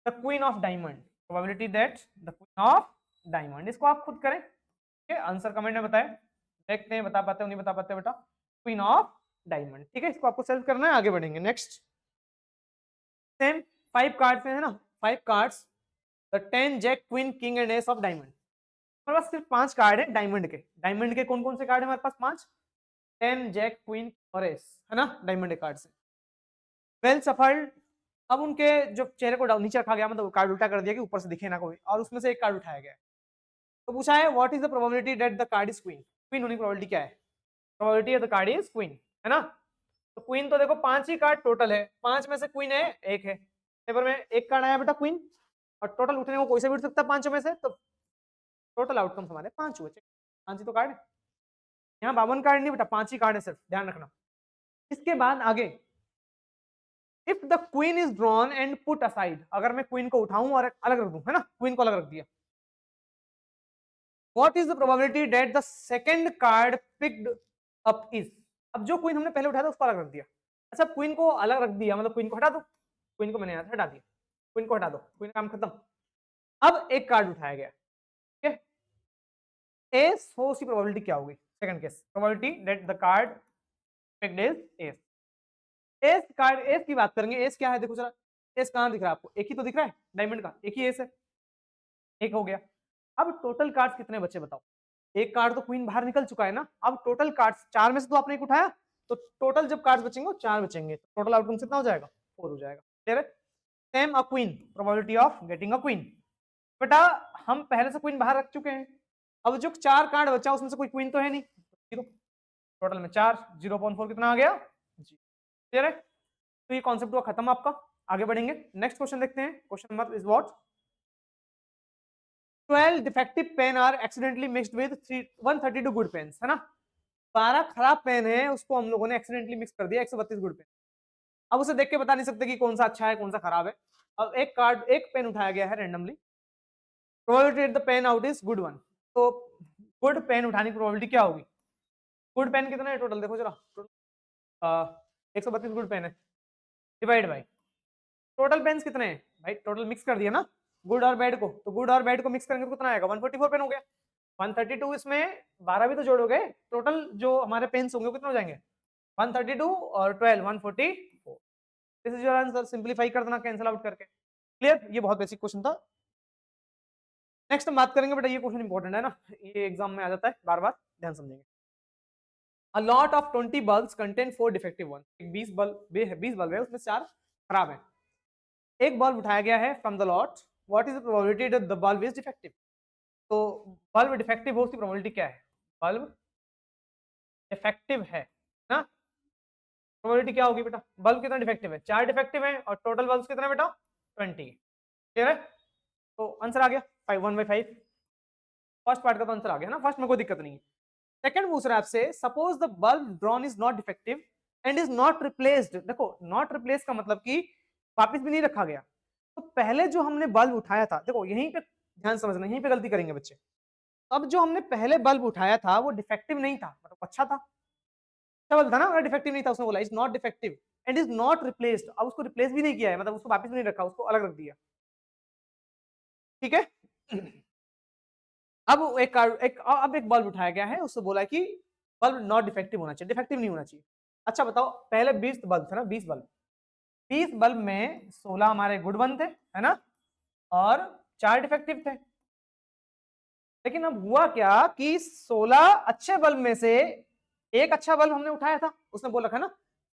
the queen of diamond, probability that the queen of diamond. इसको आप खुद करें, ठीक है, आंसर कमेंट में बताएं, देखते हैं बता पाते हो नहीं बता पाते बेटा। क्वीन ऑफ डायमंड, ठीक है, इसको आपको सेल्फ करना है, आगे बढ़ेंगे। नेक्स्ट सेम 5 कार्ड्स है ना, 5 cards, the 10 jack queen king and ace of diamond. हमारे पास सिर्फ 5 कार्ड है डायमंड के। डायमंड के कौन कौन से कार्ड है हमारे पास, 5, 10 जैक क्वीन और एस है ना, डायमंड के कार्ड से। वेल सफल्ड, अब उनके जो चेहरे को नीचे रखा गया, मतलब कार्ड उल्टा कर दिया कि ऊपर से दिखे ना कोई, और उसमें से एक कार्ड उठाया गया। तो पूछा है what is the probability that the card is queen. Queen होने की प्रोबेबिलिटी क्या है, प्रोबेबिलिटी है द कार्ड इज क्वीन है ना। तो क्वीन तो देखो 5 ही कार्ड टोटल है, 5 में से क्वीन है एक है, पेपर में एक कार्ड आया बेटा क्वीन, और टोटल उठने को कोई से भी उठ सकता है 5 में से, तो टोटल आउटकम्स हमारे 5 हुए, 5 ही तो कार्ड है। यहाँ 52 कार्ड नहीं बेटा, 5 ही कार्ड है सिर्फ, ध्यान रखना। इसके बाद आगे, if the queen is drawn and put aside, अगर मैं क्वीन को उठाऊं और अलग रख दूं है ना, क्वीन को अलग रख दिया, what is the probability that the second card picked up is. अब जो क्वीन हमने पहले उठाया था उसको अलग रख दिया। अच्छा क्वीन को अलग रख दिया मतलब क्वीन को हटा दो, क्वीन को मैंने यहां से हटा दिया, क्वीन को हटा दो, क्वीन काम खत्म। अब एक कार्ड उठाया गया, ठीक है, एस हो, उसकी प्रोबेबिलिटी क्या होगी, second case, probability that the card picked is S. S card, S की बात करेंगे, एस क्या है देखो जरा, एस कहां दिख रहा है आपको, एक ही तो दिख रहा है डायमंड का, एक ही एस है, एक हो गया। अब टोटल कार्ड्स कितने बचे बताओ, एक कार्ड तो क्वीन बाहर निकल चुका है ना, अब टोटल कार्ड्स 4 में से तो आपने एक उठाया, तो टोटल जब कार्ड्स बचेंगे वो 4 बचेंगे, तो टोटल आउटकम कितना हो जाएगा, 4 हो जाएगा। क्लियर है? Same a queen, probability of getting a queen. बेटा हम पहले से क्वीन बाहर रख चुके हैं, अब जो 4 कार्ड बचा उसमें से कोई क्वीन तो है नहीं, जीरो, टोटल में 4, 0.4 कितना आ गया जी। क्लियर है? तो ये कॉन्सेप्ट हुआ खत्म आपका, आगे बढ़ेंगे। नेक्स्ट क्वेश्चन देखते हैं, question number is what, 12 defective pen are accidentally mixed with 132 good pens है ना, 12 खराब पेन है उसको हम लोगों ने एक्सीडेंटली मिक्स कर दिया 132 गुड पेन। अब उसे देख के बता नहीं सकते कि कौन सा अच्छा है कौन सा खराब है। अब एक कार्ड, एक पेन उठाया गया है randomly, probability the pen out is good one, तो गुड पेन उठाने की प्रोबेबिलिटी क्या होगी, गुड पेन कितना है टोटल देखो जरा, 132 गुड पेन है, डिवाइड बाई टोटल पेन्स कितने हैं भाई, टोटल मिक्स कर दिया ना, गुड और बैड को, तो गुड और बैड को मिक्स करेंगे तो कितना आएगा 144 पेन हो गया। 132 इसमें 12 भी तो जोड़ोगे, टोटल जो हमारे पेन्स होंगे कितने हो जाएंगे 132 और 12 144। This is your answer. Simplify कर देना कैंसिल आउट करके। क्लियर, ये बहुत बेसिक क्वेश्चन था। नेक्स्ट हम बात करेंगे बेटा, ये क्वेश्चन इंपॉर्टेंट है ना, ये एग्जाम में आ जाता है बार बार, ध्यान समझेंगे। A lot of 20 bulbs contain 4 defective ones। 20 bulb है, उसमें 4 खराब है। एक बल्ब उठाया गया है from the lot, what is the probability that the bulb is defective. तो बल्ब डिफेक्टिव हो उसकी प्रोबेबिलिटी क्या है, बल्ब डिफेक्टिव है ना, प्रोबेबिलिटी क्या होगी बेटा, बल्ब कितना डिफेक्टिव है, 4 डिफेक्टिव है और टोटल बल्ब कितना बेटा 20। क्लियर है, तो आंसर आ गया 1/5। फर्स्ट पार्ट का तो आंसर आ गया ना, फर्स्ट में कोई दिक्कत नहीं है। सेकंड पूछ रहा है आपसे, suppose the bulb drawn is not defective and is not replaced. देखो नॉट रिप्लेस का मतलब कि वापस भी नहीं रखा गया। तो पहले जो हमने बल्ब उठाया था, देखो यहीं पे ध्यान समझना, यहीं पे गलती करेंगे बच्चे। अब जो हमने पहले बल्ब उठाया था वो डिफेक्टिव नहीं था, मतलब अच्छा था, अच्छा बल्ब था ना, डिफेक्टिव नहीं था। उसने बोला is not defective and is not replaced. अब उसको रिप्लेस भी नहीं किया है, मतलब उसको वापस भी नहीं रखा, उसको अलग रख दिया। ठीक है अब एक बल्ब उठाया गया है, उससे बोला कि बल्ब नॉट डिफेक्टिव होना चाहिए, डिफेक्टिव नहीं होना चाहिए। अच्छा बताओ, पहले 20 बल्ब थे ना, 20 बल्ब में 16 हमारे गुड वन थे, है ना, और 4 डिफेक्टिव थे। लेकिन अब हुआ क्या कि 16 अच्छे बल्ब में से एक अच्छा बल्ब हमने उठाया था, उसने बोल रखा ना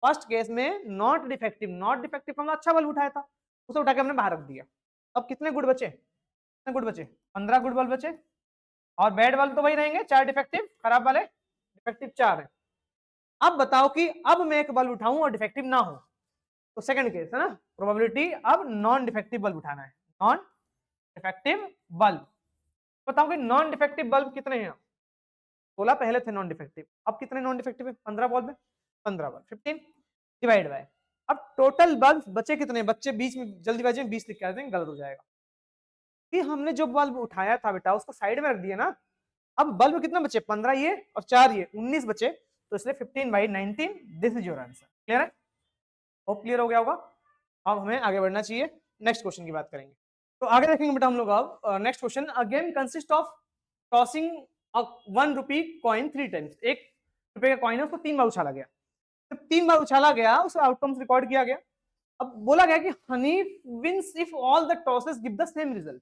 फर्स्ट केस में नॉट डिफेक्टिव, नॉट डिफेक्टिव हमने अच्छा बल्ब उठाया था, उसे उठा के हमने बाहर रख दिया। अब कितने गुड बचे, कितने गुड बचे, 15 गुड बल्ब बचे, और बैड बल्ब तो वही रहेंगे 4 डिफेक्टिव, खराब वाले डिफेक्टिव 4 है। अब बताओ कि अब मैं एक बल्ब उठाऊं और डिफेक्टिव ना हो, तो सेकंड केस है ना, प्रोबेबिलिटी अब नॉन डिफेक्टिव बल्ब उठाना है, नॉन डिफेक्टिव बल्ब। बताओ कि नॉन डिफेक्टिव बल्ब कितने हैं, 16 पहले थे नॉन डिफेक्टिव, अब कितने नॉन डिफेक्टिव है 15 बल्ब है, 15 बल्ब 15 डिवाइड बाय, अब टोटल बल्ब बचे कितने, बच्चे बीच में जल्दीबाजी में 20 लिख के आते हैं, गलत हो जाएगा कि हमने जो बल्ब उठाया था बेटा उसको साइड में रख दिया ना। अब बल्ब कितने बचे, 15 ये और 4 ये 19 बचे, तो इसलिए 15/19 this is your answer. Clear है, होप क्लियर हो गया होगा। अब हमें आगे बढ़ना चाहिए, नेक्स्ट क्वेश्चन की बात करेंगे। तो आगे देखेंगे बेटा हम लोग अब next question, a game consist of tossing a 1 rupee coin 3 times. 1 रुपए का कॉइन है, उसको 3 बार उछाला गया, तो 3 बार उछाला गया, उस आउटकम्स रिकॉर्ड किया गया। अब बोला गया कि Hanif wins if all the tosses give the same result.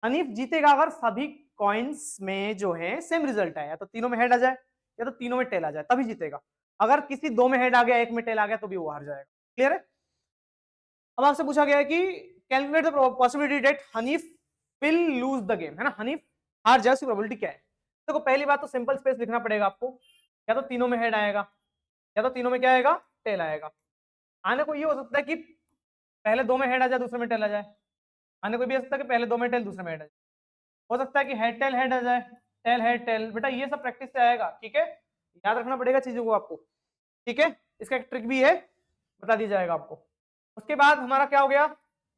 Hanif जीतेगा अगर सभी कॉइन्स में जो है सेम रिजल्ट आए, या तो तीनों में हेड आ जाए या तो तीनों में टेल आ जाए, तभी जीतेगा। अगर किसी 2 में हेड आ गया, 1 में टेल आ गया, तो भी वो हार जाएगा। क्लियर है। अब आपसे पूछा गया है कि calculate the possibility that Hanif will lose the game, है ना, हनीफ हार जाए उसकी प्रोबेबिलिटी क्या है। देखो पहली बात तो सिंपल स्पेस लिखना पड़ेगा आपको, या तो तीनों में हेड आएगा या तो तीनों में क्या आएगा, टेल आएगा। आने को ये हो सकता है कि पहले 2 में हेड आ जाए दूसरे में टेल आ जाए, आने को भी हो सकता है कि पहले 2 में टेल दूसरे में हेड आ जाए, हो सकता है कि हेड आ जाए, टेल हेड टेल। बेटा ये सब प्रैक्टिस से आएगा, ठीक है, याद रखना पड़ेगा चीजों को आपको। ठीक है, इसका एक ट्रिक भी है, बता दी जाएगा आपको। उसके बाद हमारा क्या हो गया,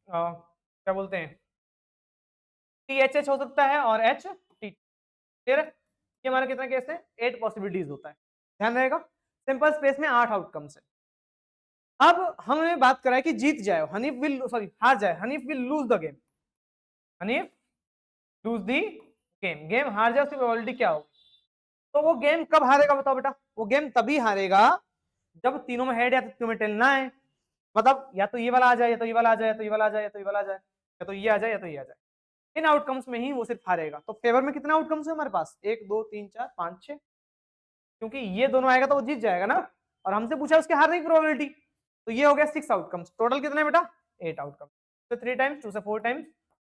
क्या बोलते हैं, टी एच एच हो सकता है और एच टी। क्लियर है, ये हमारा कितना केस है, 8 पॉसिबिलिटीज होता है, ध्यान रहेगा। सिंपल स्पेस में 8 आउटकम्स है। अब हमने बात करा है कि जीत जाए हनीफ विल, सॉरी हार जाए Hanif will lose the game, Hanif loose the game, game हार जाए उसकी प्रोबेबिलिटी क्या होगी। तो वो गेम कब हारेगा बताओ बेटा, वो गेम तभी हारेगा जब तीनों में हेड या तो तीनों में टेल ना आए, मतलब या तो ये वाला आ जाए या तो ये वाला आ जाए या तो ये वाला आ जाए या तो ये वाला आ जाए या तो ये आ जाए या तो ये आ जाए, इन आउटकम्स में ही वो सिर्फ हारेगा। तो फेवर में कितने आउटकम्स है हमारे पास, 1 2 3 4 5 6, क्योंकि ये दोनों आएगा तो वो जीत जाएगा ना, और हमसे पूछा उसके हारने की प्रोबेबिलिटी, तो ये हो गया 6 आउटकम्स। टोटल कितने बेटा 8 आउटकम, तो 3 टाइम्स 2 से 4 टाइम्स,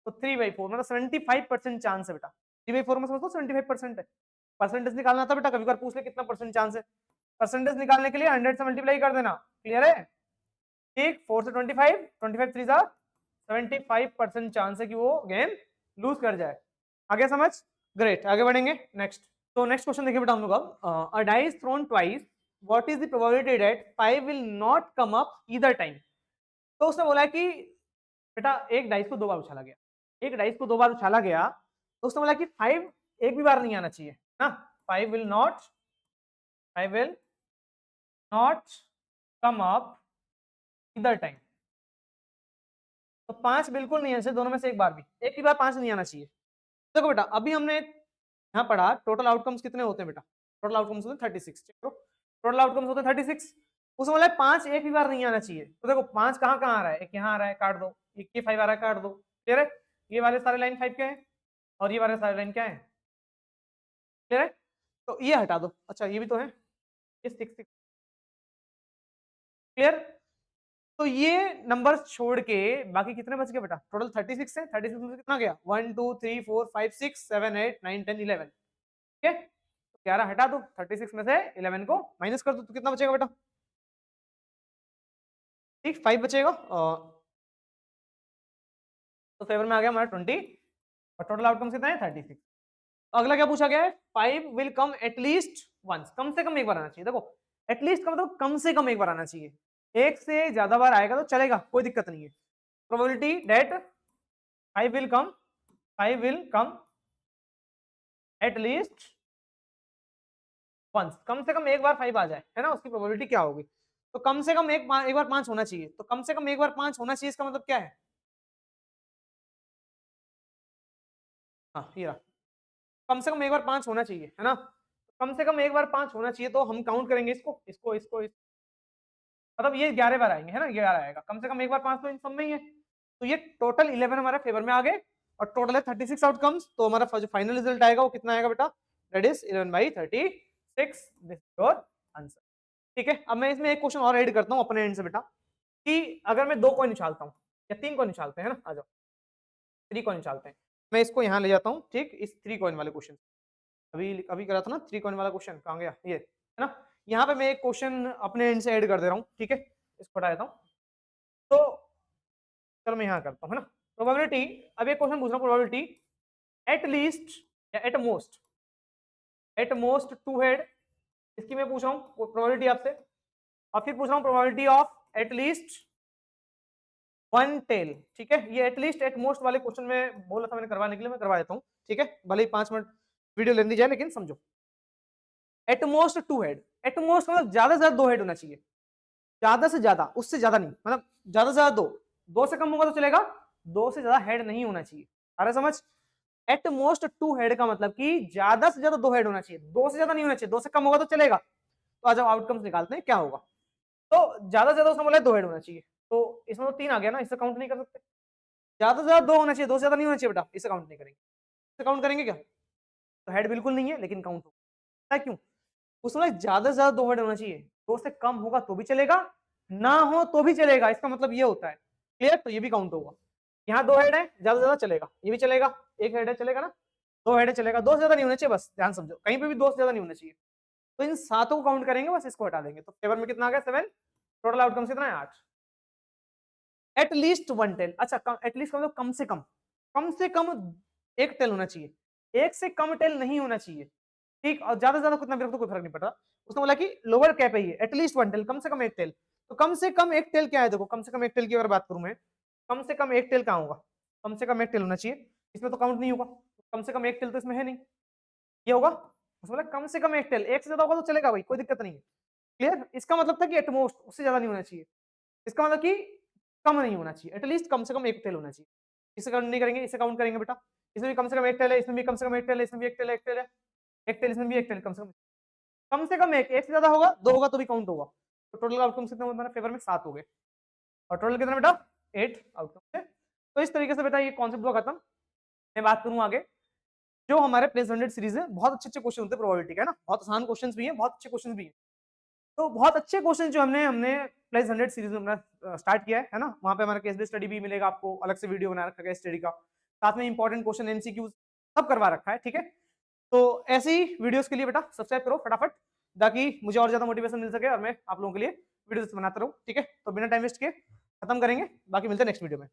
तो 3/4 मतलब 75% चांस है बेटा। 3/4 में समझो 75% है। परसेंटेज निकालना था बेटा, कभी बार पूछ ले कितना परसेंट चांस है, परसेंटेज निकालने के लिए 100 से मल्टीप्लाई कर देना। क्लियर है, ठीक, 4 से 25, 25 3 जा 75% चांस है कि वो गेम लूज कर जाए। आगे समझ, ग्रेट, आगे बढ़ेंगे नेक्स्ट। तो नेक्स्ट क्वेश्चन देखिए बेटा हम लोग अब, a dice thrown twice, what is the probability that 5 will not come up either time. तो उसने बोला है कि बेटा एक डाइस को 2 बार उछाला गया, एक डाइस को 2 बार उछाला गया, तो उसने बोला कि 5 एक भी बार नहीं आना चाहिए ना, 5 will not come up either time. तो 5 बिल्कुल नहीं आना चाहिए, दोनों में से एक बार भी, एक ही बार 5 नहीं आना चाहिए। देखो बेटा, अभी हमने यहाँ पढ़ा टोटल आउटकम्स कितने होते हैं बेटा, टोटल आउटकम्स होते हैं 36। चेक करो, टोटल आउटकम्स होते हैं 36, उसमें मतलब 5 एक भी बार नहीं आना चाहिए। तो देखो 5 कहाँ कहाँ आ रहा है, एक यहाँ आ रहा है, काट दो, एक ये 5 आ रहा है, काट दो, क्लियर है। ये वाले सारे लाइन 5 क्या है और ये वाले सारे लाइन क्या है, क्लियर है। तो ये हटा दो, अच्छा ये भी तो है, ये 6 क्लियर। तो ये नंबर छोड़ के बाकी कितने बच गए बेटा, टोटल 36 है, 36 में से कितना गया, 1 2 3 4 5 6 7 8 9 10 11, ठीक है। तो 11 हटा दो, 36 में से 11 को माइनस कर दो, तो कितना बचेगा बेटा, ठीक 5 बचेगा। तो फेवर में आ गया हमारा 20 और टोटल आउटकम कितना है 36। अगला क्या पूछा गया है, 5 विल कम एटलीस्ट वंस, कम से कम एक बार आना चाहिए। देखो एटलीस्ट का मतलब कम से कम एक बार आना चाहिए, एक से ज्यादा बार आएगा तो चलेगा, कोई दिक्कत नहीं है। Probability that 5 will come, 5 will come at least once, कम से कम एक बार 5 आ जाए, है ना, उसकी प्रोबेबिलिटी क्या होगी। तो कम से कम एक बार 5 होना चाहिए, तो कम से कम एक बार 5 होना चाहिए, इसका मतलब क्या है, हाँ ये रहा, कम से कम एक बार 5 होना चाहिए, है ना। कम से कम एक बार 5 होना चाहिए, तो हम काउंट करेंगे इसको इसको इसको, मतलब ये 11 बार आएंगे, है ना, 11 आएगा, कम से कम एक बार 5 तो इन सब में ही है। तो ये टोटल 11 हमारे फेवर में आ गए और टोटल है 36 आउटकम्स। तो हमारा जो फाइनल रिजल्ट आएगा वो कितना आएगा बेटा, that is 11/36, this your answer, ठीक है। अब मैं इसमें एक क्वेश्चन और ऐड करता हूँ अपने एंड से बेटा, कि अगर मैं 2 कॉइन उछालता हूँ या 3 कॉइन उछालते हैं ना, आ जाओ 3 कॉइन उछालते हैं, मैं इसको यहाँ ले जाता हूँ, ठीक, इस 3 कॉइन वाले क्वेश्चन, अभी अभी करा था ना 3 कॉइन वाला क्वेश्चन, कहाँ गया ये, है ना। यहाँ पे मैं एक क्वेश्चन अपने एंड से ऐड कर दे रहा हूँ, ठीक है, इसको हटा देता हूँ। तो चलो मैं यहाँ करता हूँ, है ना, प्रोबेबिलिटी, अब एक क्वेश्चन पूछ रहा हूँ, प्रोबेबिलिटी एट लीस्ट या एट मोस्ट 2 हेड, इसकी मैं पूछ रहा हूँ प्रोबेबिलिटी आपसे, और फिर पूछ रहा हूँ probability of at least 1 tail, ठीक है। ये एटलीस्ट एट मोस्ट वाले क्वेश्चन में बोला था मैंने करवाने के लिए, मैं करवा देता हूँ, ठीक है, भले ही 5 मिनट वीडियो लेनी जाए, लेकिन समझो at most 2 head, at most मतलब ज्यादा से ज्यादा 2 हेड होना चाहिए, ज्यादा से ज्यादा, उससे ज्यादा नहीं, मतलब ज्यादा से ज्यादा 2, 2 से कम होगा तो चलेगा, 2 से ज्यादा हेड नहीं होना चाहिए, अरे समझ। एट मोस्ट 2 हेड का मतलब कि ज्यादा से ज्यादा 2 हेड होना चाहिए, 2 से ज्यादा नहीं होना चाहिए, 2 से कम होगा तो चलेगा। तो आज आउटकम्स निकालते हैं क्या होगा। तो ज्यादा से ज्यादा उसने बोला 2 हेड होना चाहिए, तो इसमें तो 3 आ गया ना, इससे काउंट नहीं कर सकते। ज्यादा से ज्यादा 2 होना चाहिए, 2 से ज्यादा नहीं होना चाहिए बेटा, इसे काउंट नहीं करेंगे, इसे काउंट करेंगे क्या, तो हेड बिल्कुल नहीं है लेकिन काउंट होगा, क्यों, उसमें ज्यादा से ज्यादा 2 हेड होना चाहिए, 2 से कम होगा तो भी चलेगा, ना हो तो भी चलेगा, इसका मतलब ये होता है, क्लियर। तो ये भी काउंट होगा, यहाँ 2 हेड है, ज्यादा से ज्यादा चलेगा, ये भी चलेगा, एक हेड है चलेगा ना, 2 हेड है चलेगा, 2 से ज्यादा नहीं होना चाहिए, बस ध्यान समझो, कहीं पे भी 2 से ज्यादा नहीं होना चाहिए। तो इन सातों को काउंट करेंगे, बस इसको हटा देंगे, तो फेवर में कितना आ गया 7, टोटल आउटकम कितना है 8। एटलीस्ट 1 टेल, अच्छा एटलीस्ट का मतलब कम से कम एक टेल होना चाहिए, एक से कम टेल नहीं होना चाहिए, ठीक। और ज्यादा ज्यादा कितना भी रख दो कोई फर्क नहीं पड़ता, उसने बोला कि लोअर कैप है ये, एटलीस्ट 1 टेल, कम से कम एक टेल। तो कम से कम एक टेल क्या है, देखो कम से कम एक टेल की अगर बात करूं मैं, कम से कम एक टेल कहाँ होगा, कम से कम एक टेल होना चाहिए, इसमें तो काउंट नहीं होगा, कम से कम एक टेल तो इसमें है नहीं, ये होगा, उसने बोला कम से कम एक टेल, एक से ज्यादा होगा तो चलेगा भाई, कोई दिक्कत नहीं है, क्लियर। इसका मतलब था कि एटमोस्ट, उससे ज्यादा नहीं होना चाहिए, इसका मतलब कि कम नहीं होना चाहिए, एटलीस्ट कम से कम एक टेल होना चाहिए। इसे काउंट नहीं करेंगे, इसे काउंट करेंगे बेटा, इसमें भी कम से कम एक टेल है, इसमें भी कम से कम एक टेल है, इसमें भी एक टेल है, एक टेल है, एक टेल, इसमें भी एक टेल, कम से कम एक से ज्यादा होगा, 2 होगा तो भी काउंट होगा। तो टोटल आउटकम कितने हमारे फेवर में 7 हो गए, और टोटल कितना बेटा 8 आउटकम से। तो इस तरीके से बेटा ये कॉन्सेप्ट हुआ खत्म। मैं बात करूं आगे, जो हमारे प्लेस 100 सीरीज है, बहुत अच्छे अच्छे क्वेश्चन होते हैं प्रोबेबिलिटी का, है ना, बहुत आसान क्वेश्चन भी है, बहुत अच्छे क्वेश्चन भी है। तो बहुत अच्छे क्वेश्चन जो हमने प्लेस 100 सीरीज में अपना स्टार्ट किया है ना, वहाँ पे हमारा केस बेस्ड स्टडी भी मिलेगा आपको, अलग से वीडियो बना रखा है स्टडी का, साथ में इंपॉर्टेंट क्वेश्चन एमसीक्यूज सब करवा रखा है, ठीक है। तो ऐसी ही वीडियोस के लिए बेटा सब्सक्राइब करो फटाफट, ताकि मुझे और ज्यादा मोटिवेशन मिल सके और मैं आप लोगों के लिए वीडियोस बनाता रहूं, ठीक है। तो बिना टाइम वेस्ट किए खत्म करेंगे, बाकी मिलते हैं नेक्स्ट वीडियो में।